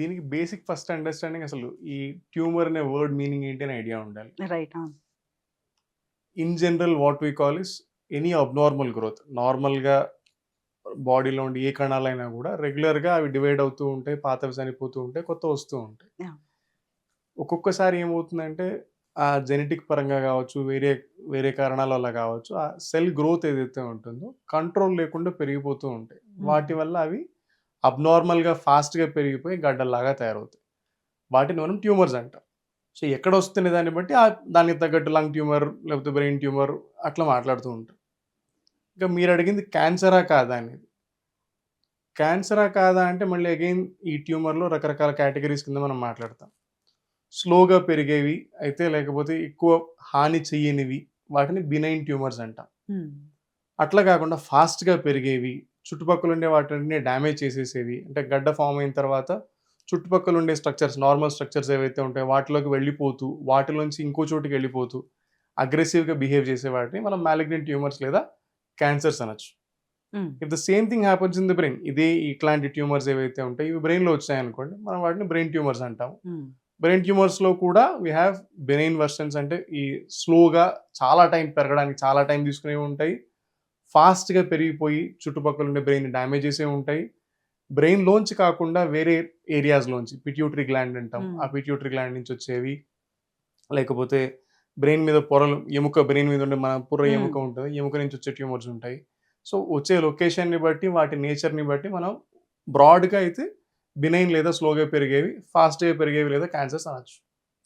దీనికి basic first understanding అసలు ఈ ట్యూమర్ అనే వర్డ్ మీనింగ్ ఏంటి అని ఐడియా ఉండాలి. రైట్. అవును. In general what we call is any abnormal growth. నార్మల్‌గా బాడీలో ఉండే ఏ కణాలైనా కూడా రెగ్యులర్‌గా అవి డివైడ్ అవుతూ ఉంటాయి. పాతవి చనిపోతూ ఉంటాయి. కొత్తవి వస్తూ ఉంటాయి. యాహ్! ఒక్కొక్కసారి ఏమవుతుందంటే ఆ జెనెటిక్ పరంగా కావచ్చు, వేరే వేరే కారణాల వల్ల కావచ్చు, ఆ సెల్ గ్రోత్ ఏదైతే ఉంటుందో కంట్రోల్ లేకుండా పెరిగిపోతూ ఉంటాయి. హ్మ్. వాటి వల్ల అవి అబ్నార్మల్‌గా ఫాస్ట్‌గా పెరిగిపోయి గడ్డల్లాగా తయారవుతాయి. వాటిని మనం ట్యూమర్స్ అంటాం. సో, ఎక్కడొస్తున్న దాన్ని బట్టి దానికి తగ్గట్టు లంగ్ ట్యూమర్, లేకపోతే బ్రెయిన్ ట్యూమర్ అట్లా మాట్లాడుతూ ఉంటాం. ఇంకా మీరడిగింది క్యాన్సరా కాదా అనేది. క్యాన్సరా కాదా అంటే మళ్ళీ అగైన్ ఈ ట్యూమర్‌లో రకరకాల కేటగరీస్ కింద మనం మాట్లాడతాం. స్లోగా పెరిగేవి అయితే లేకపోతే ఎక్కువ హాని చెయ్యనివి వాటిని బినైన్ ట్యూమర్స్ అంటాం. హ్మ్. అట్లా కాకుండా ఫాస్ట్‌గా పెరిగేవి, చుట్టుపక్కల ఉండే వాటిని డ్యామేజ్ చేసేసేవి అంటే గడ్డ ఫార్మ్ అయిన తర్వాత చుట్టుపక్కల ఉండే స్ట్రక్చర్స్, నార్మల్ స్ట్రక్చర్స్ ఏవైతే ఉంటాయో వాటిలోకి వెళ్ళిపోతూ, వాటిలోంచి ఇంకో చోటుకి వెళ్ళిపోతూ, అగ్రెసివ్‌గా బిహేవ్ చేసే వాటిని మనం మాలిగ్నెంట్ ట్యూమర్స్ లేదా క్యాన్సర్స్ అనొచ్చు. హ్మ్. If the same thing happens in the brain, ఇదే ఇట్లాంటి ట్యూమర్స్ ఏవైతే ఉంటాయో ఇవి బ్రెయిన్‌లో వచ్చాయనుకోండి, మనం వాటిని బ్రెయిన్ ట్యూమర్స్ అంటాం. హ్మ్. బ్రెయిన్ ట్యూమర్స్‌లో కూడా వి హావ్ బెనైన్ వెర్షన్స్ అంటే ఈ స్లోగా చాలా టైం పెరగడానికి చాలా టైం తీసుకునేవి ఉంటాయి. ఫాస్ట్‌గా పెరిగిపోయి చుట్టుపక్కల ఉండే బ్రెయిన్ డ్యామేజ్ చేసేవి ఉంటాయి. బ్రెయిన్‌లోంచి కాకుండా వేరే ఏరియాస్‌లోంచి పిట్యూటరీ గ్లాండ్ అంటాం. హ్మ్. ఆ పిట్యూటరీ గ్లాండ్ నుంచి వచ్చేవి. లేకపోతే బ్రెయిన్ మీద పొరలు ఎముక బ్రెయిన్ మీద ఉండే మన పుర్ర హ్మ్. ఎముక ఉంటది. ఎముక నుంచి వచ్చే ట్యూమర్స్ ఉంటాయి. సో, వచ్చే లొకేషన్‌ని బట్టి వాటి నేచర్‌ని బట్టి మనం బ్రాడ్‌గా అయితే బినైన్ లేదా స్లోగా పెరిగేవి, ఫాస్ట్‌గా పెరిగేవి లేదా క్యాన్సర్స్ అనొచ్చు.